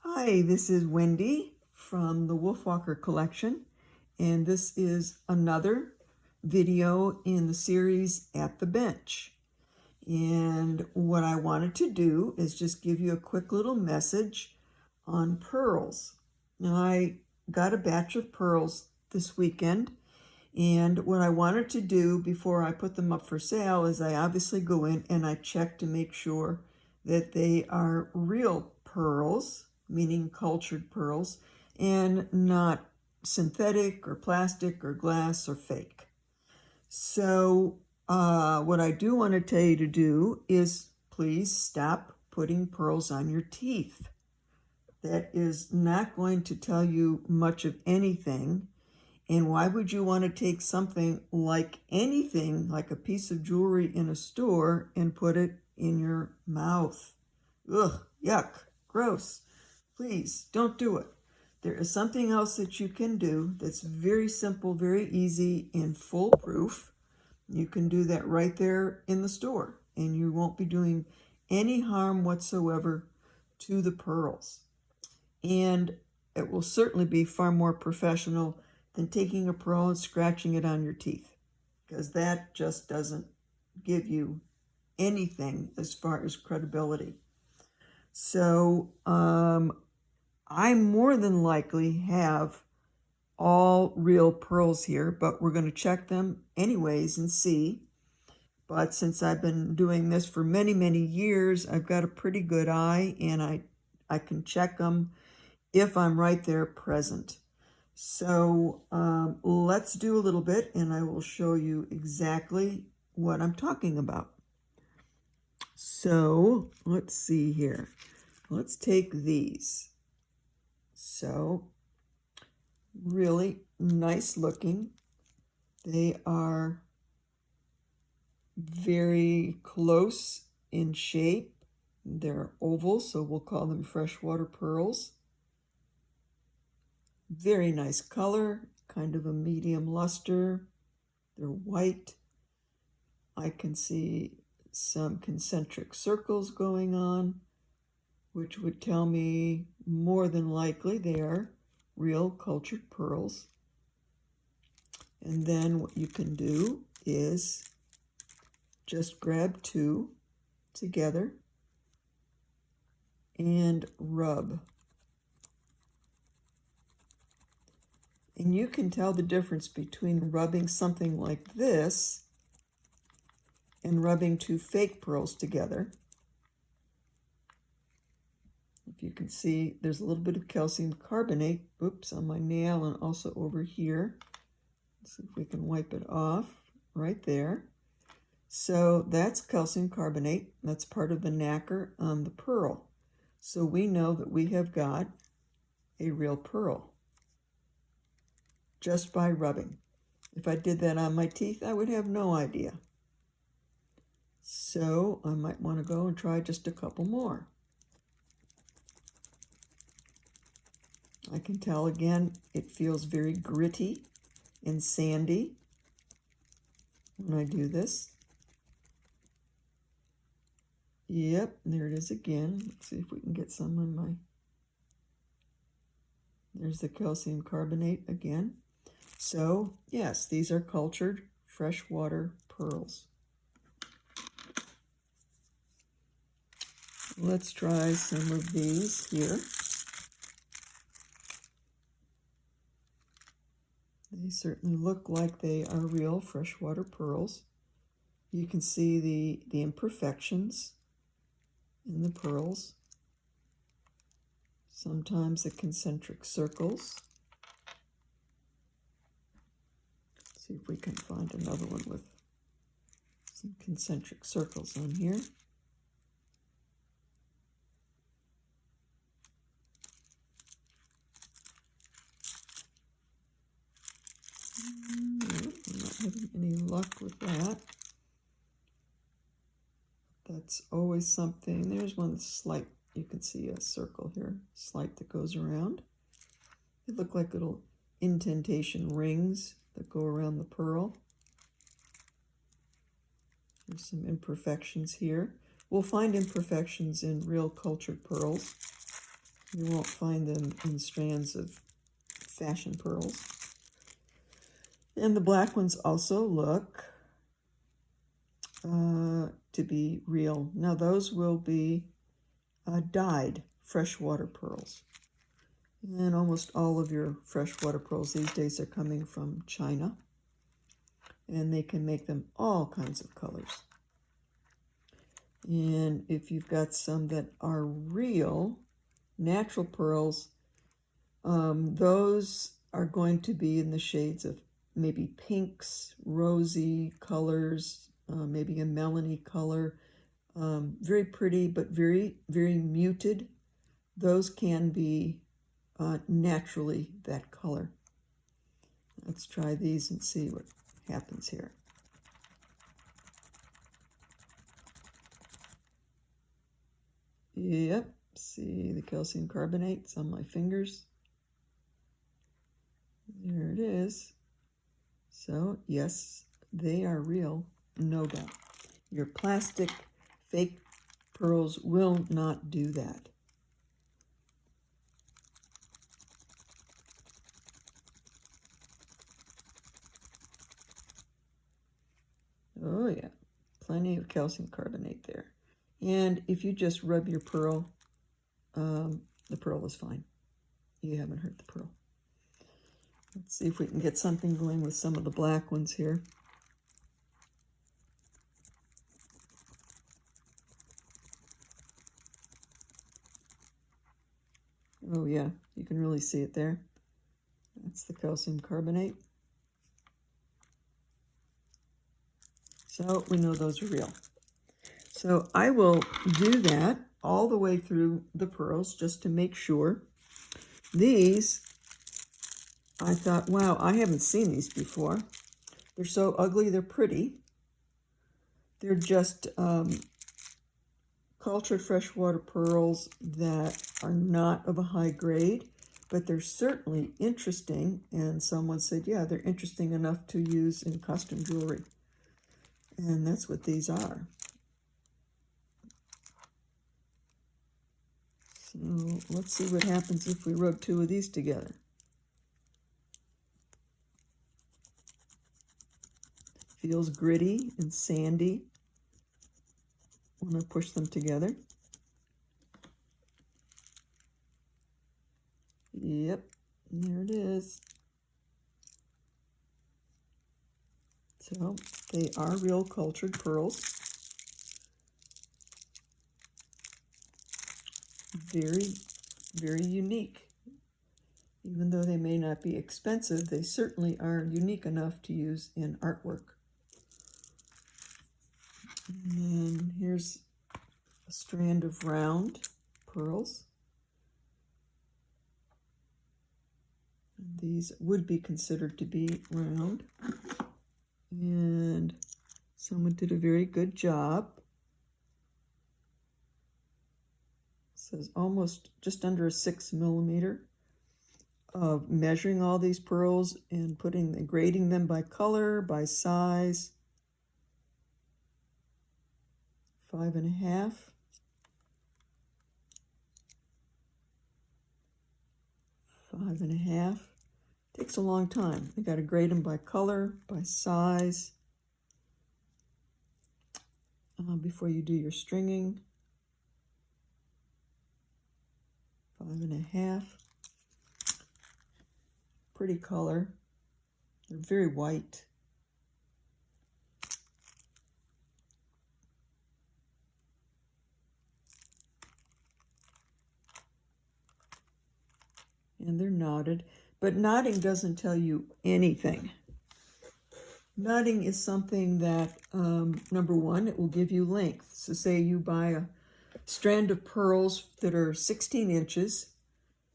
Hi, this is Wendy from the Wolfwalker Collection, and this is another video in the series At the Bench. And what I wanted to do is just give you a quick little message on pearls. Now, I got a batch of pearls this weekend, and what I wanted to do before I put them up for sale is I obviously go in and I check to make sure that they are real pearls, meaning cultured pearls, and not synthetic or plastic or glass or fake. So what I do want to tell you to do is please stop putting pearls on your teeth. That is not going to tell you much of anything. And why would you want to take something like anything, like a piece of jewelry in a store, and put it in your mouth? Ugh, yuck, gross. Please don't do it. There is something else that you can do that's very simple, very easy, and foolproof. You can do that right there in the store, and you won't be doing any harm whatsoever to the pearls. And it will certainly be far more professional than taking a pearl and scratching it on your teeth, because that just doesn't give you anything as far as credibility. So I more than likely have all real pearls here, but we're going to check them anyways and see. But since I've been doing this for many, many years, I've got a pretty good eye, and I can check them if I'm right there present. So let's do a little bit, and I will show you exactly what I'm talking about. So let's see here. Let's take these. So really nice looking. They are very close in shape. They're oval, so we'll call them freshwater pearls. Very nice color, kind of a medium luster. They're white. I can see some concentric circles going on, which would tell me more than likely they are real cultured pearls. And then what you can do is just grab two together and rub. And you can tell the difference between rubbing something like this and rubbing two fake pearls together. If you can see, there's a little bit of calcium carbonate, oops, on my nail and also over here. Let's see if we can wipe it off right there. So that's calcium carbonate. That's part of the nacre on the pearl. So we know that we have got a real pearl just by rubbing. If I did that on my teeth, I would have no idea. So I might want to go and try just a couple more. I can tell again, it feels very gritty and sandy when I do this. Yep, there it is again. Let's see if we can get some on my... There's the calcium carbonate again. So, yes, these are cultured freshwater pearls. Let's try some of these here. They certainly look like they are real freshwater pearls. You can see the imperfections in the pearls. Sometimes the concentric circles. Let's see if we can find another one with some concentric circles on here. I'm not having any luck with that. That's always something. There's one that's slight. You can see a circle here, slight that goes around. They look like little indentation rings that go around the pearl. There's some imperfections here. We'll find imperfections in real cultured pearls. You won't find them in strands of fashion pearls. And the black ones also look to be real. Now those will be dyed freshwater pearls. And almost all of your freshwater pearls these days are coming from China. And they can make them all kinds of colors. And if you've got some that are real, natural pearls, those are going to be in the shades of maybe pinks, rosy colors, maybe a melony color. Very pretty, but very, very muted. Those can be naturally that color. Let's try these and see what happens here. Yep, see the calcium carbonates on my fingers. There it is. So, yes, they are real, no doubt. Your plastic fake pearls will not do that. Oh yeah, plenty of calcium carbonate there. And if you just rub your pearl, the pearl is fine. You haven't hurt the pearl. Let's see if we can get something going with some of the black ones here. Oh yeah, you can really see it there. That's the calcium carbonate. So we know those are real. So I will do that all the way through the pearls just to make sure. These, I thought, wow, I haven't seen these before. They're so ugly, they're pretty. They're just cultured freshwater pearls that are not of a high grade, but they're certainly interesting. And someone said, yeah, they're interesting enough to use in costume jewelry. And that's what these are. So let's see what happens if we rub two of these together. Feels gritty and sandy when I push them together. Yep, there it is. So they are real cultured pearls. Very, very unique. Even though they may not be expensive, they certainly are unique enough to use in artwork. And then here's a strand of round pearls. These would be considered to be round. And someone did a very good job. It says almost just under a 6 millimeter of measuring all these pearls and grading them by color, by size. 5.5. Five and a half. Takes a long time. You got to grade them by color, by size, before you do your stringing. 5.5. Pretty color. They're very white. And they're knotted, but knotting doesn't tell you anything. Knotting is something that, number one, it will give you length. So say you buy a strand of pearls that are 16 inches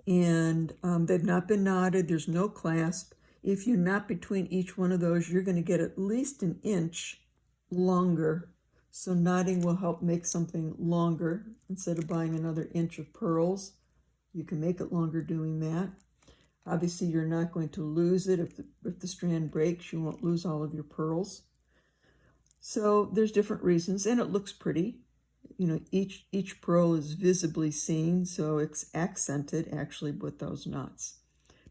and they've not been knotted, there's no clasp. If you knot between each one of those, you're going to get at least an inch longer. So knotting will help make something longer. Instead of buying another inch of pearls, you can make it longer doing that. Obviously, you're not going to lose it. If the strand breaks, you won't lose all of your pearls. So there's different reasons, and it looks pretty. you know, each pearl is visibly seen, so it's accented actually with those knots.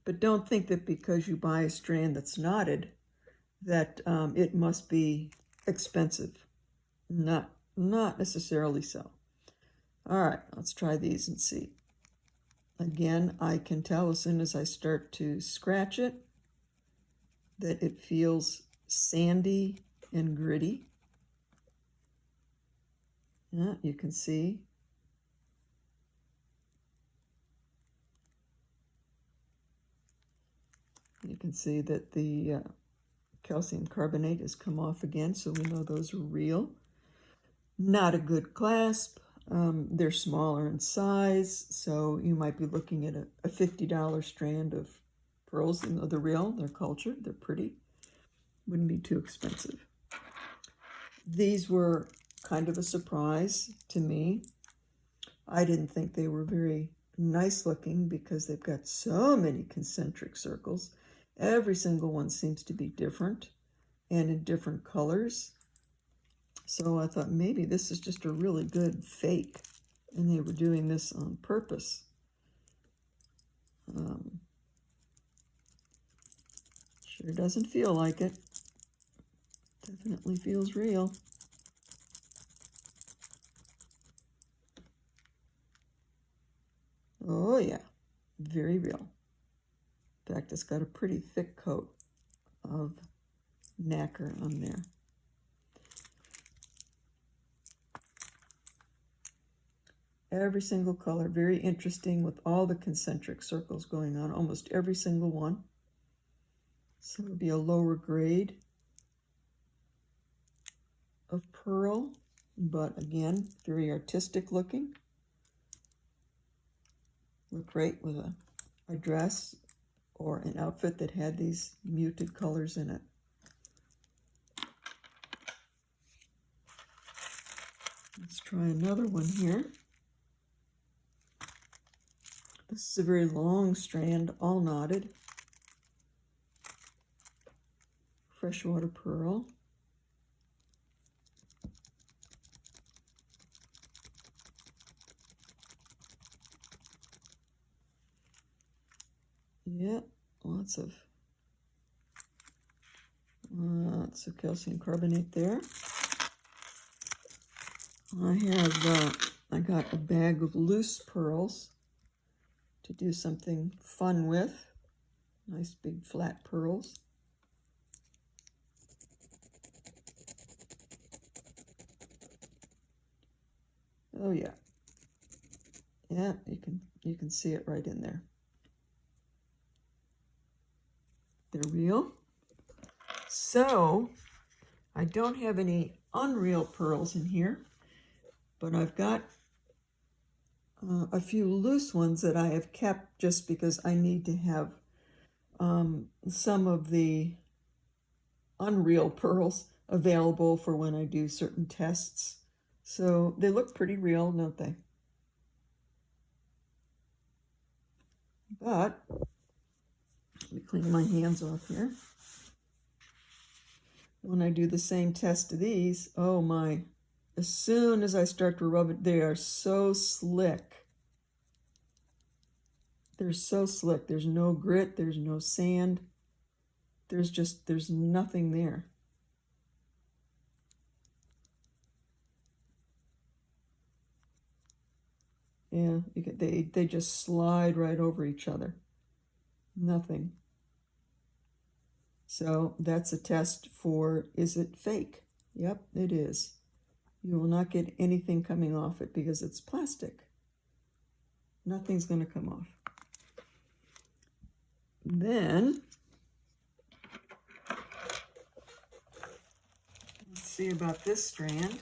But don't think that because you buy a strand that's knotted that it must be expensive. Not necessarily so. All right, let's try these and see. Again, I can tell as soon as I start to scratch it that it feels sandy and gritty. Yeah, you can see. You can see that the calcium carbonate has come off again, so we know those are real. Not a good clasp. They're smaller in size, so you might be looking at a $50 strand of pearls. You know, they're real, they're cultured, they're pretty. Wouldn't be too expensive. These were kind of a surprise to me. I didn't think they were very nice looking because they've got so many concentric circles. Every single one seems to be different and in different colors. So I thought maybe this is just a really good fake, and they were doing this on purpose. Sure doesn't feel like it. Definitely feels real. Oh yeah, very real. In fact, it's got a pretty thick coat of nacre on there. Every single color, very interesting with all the concentric circles going on, almost every single one. So it would be a lower grade of pearl, but again, very artistic looking. Look great with a dress or an outfit that had these muted colors in it. Let's try another one here. This is a very long strand, all knotted. Freshwater pearl. Yeah, lots of calcium carbonate there. I got a bag of loose pearls to do something fun with. Nice big flat pearls. Oh yeah. Yeah, you can see it right in there. They're real. So I don't have any unreal pearls in here, but I've got a few loose ones that I have kept just because I need to have some of the unreal pearls available for when I do certain tests. So they look pretty real, don't they? But let me clean my hands off here. When I do the same test to these, oh my, as soon as I start to rub it, they are so slick. They're so slick. There's no grit, there's no sand. There's nothing there. Yeah, they just slide right over each other. Nothing. So that's a test for, is it fake? Yep, it is. You will not get anything coming off it because it's plastic. Nothing's going to come off. Then, let's see about this strand,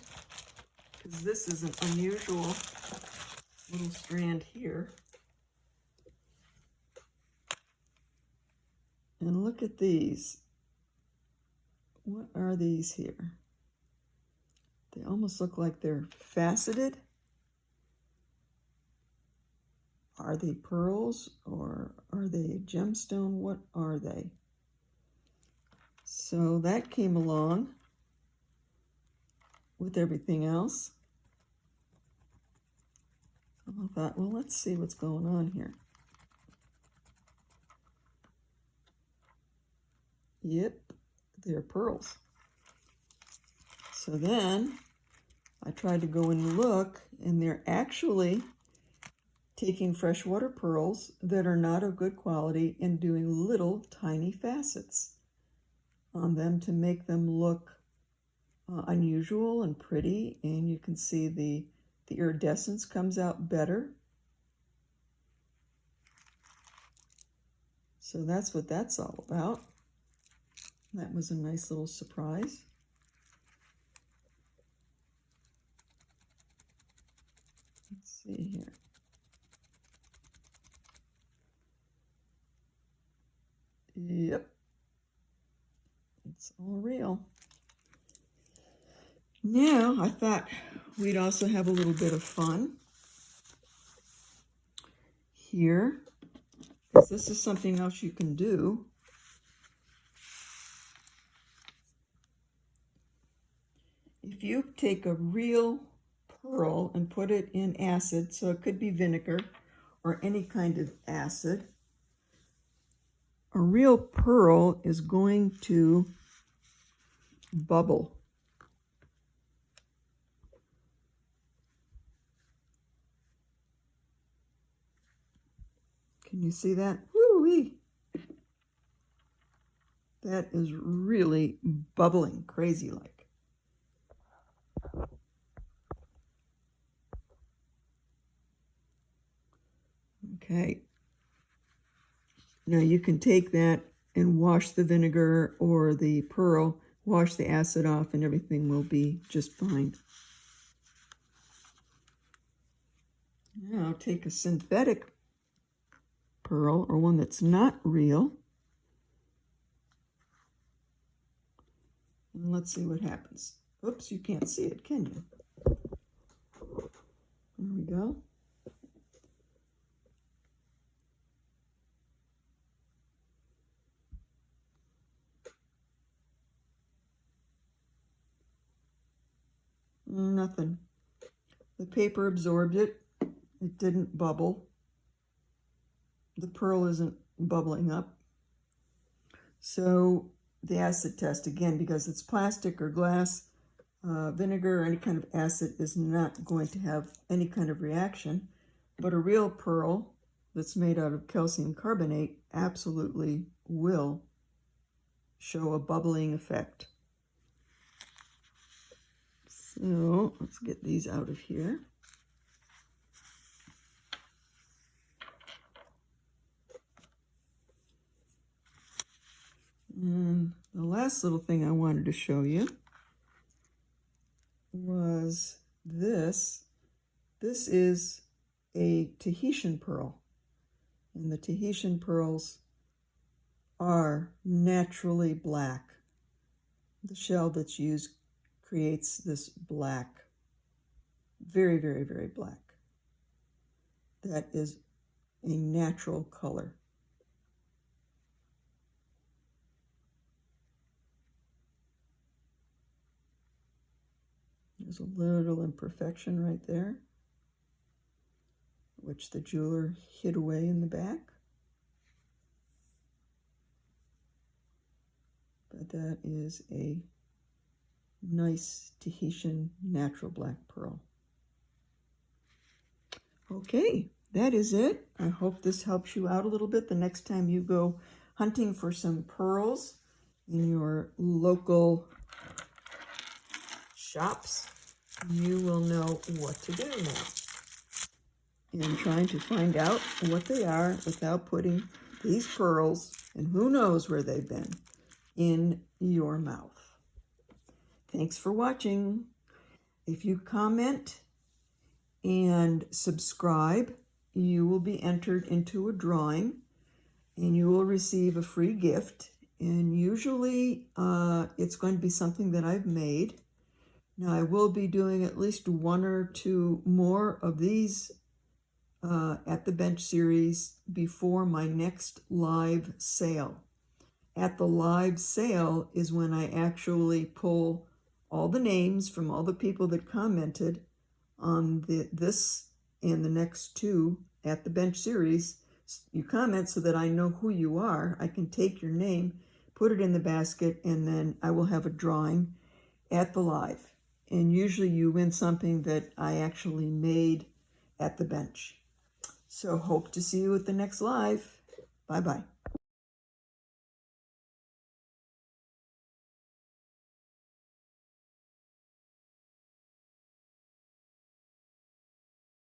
because this is an unusual little strand here. And look at these. What are these here? They almost look like they're faceted. Are they pearls or are they a gemstone? What are they? So that came along with everything else. I thought, well, let's see what's going on here. Yep, they're pearls. So then I tried to go and look, and they're actually taking freshwater pearls that are not of good quality and doing little tiny facets on them to make them look unusual and pretty. And you can see the iridescence comes out better. So that's what that's all about. That was a nice little surprise. Let's see here. Yep, it's all real. Now, I thought we'd also have a little bit of fun here, because this is something else you can do. If you take a real pearl and put it in acid, so it could be vinegar or any kind of acid, a real pearl is going to bubble. Can you see that? Woo-wee! That is really bubbling crazy like. Okay. Now you can take that and wash the vinegar or the pearl, wash the acid off, and everything will be just fine. Now take a synthetic pearl, or one that's not real, and let's see what happens. Oops, you can't see it, can you? There we go. Nothing. The paper absorbed it. It didn't bubble. The pearl isn't bubbling up. So the acid test, again, because it's plastic or glass, vinegar or any kind of acid is not going to have any kind of reaction. But a real pearl that's made out of calcium carbonate absolutely will show a bubbling effect. So let's get these out of here. And the last little thing I wanted to show you was this. This is a Tahitian pearl. And the Tahitian pearls are naturally black. The shell that's used creates this black, very, very, very black. That is a natural color. There's a little imperfection right there, which the jeweler hid away in the back. But that is a nice Tahitian natural black pearl. Okay, that is it. I hope this helps you out a little bit the next time you go hunting for some pearls in your local shops. You will know what to do now in trying to find out what they are without putting these pearls, and who knows where they've been, in your mouth. Thanks for watching. If you comment and subscribe, you will be entered into a drawing and you will receive a free gift. And usually it's going to be something that I've made. Now I will be doing at least one or two more of these at the Bench series before my next live sale. At the live sale is when I actually pull all the names from all the people that commented on this in the next two At the Bench series, you comment so that I know who you are. I can take your name, put it in the basket, and then I will have a drawing at the live. And usually you win something that I actually made at the bench. So hope to see you at the next live. Bye-bye.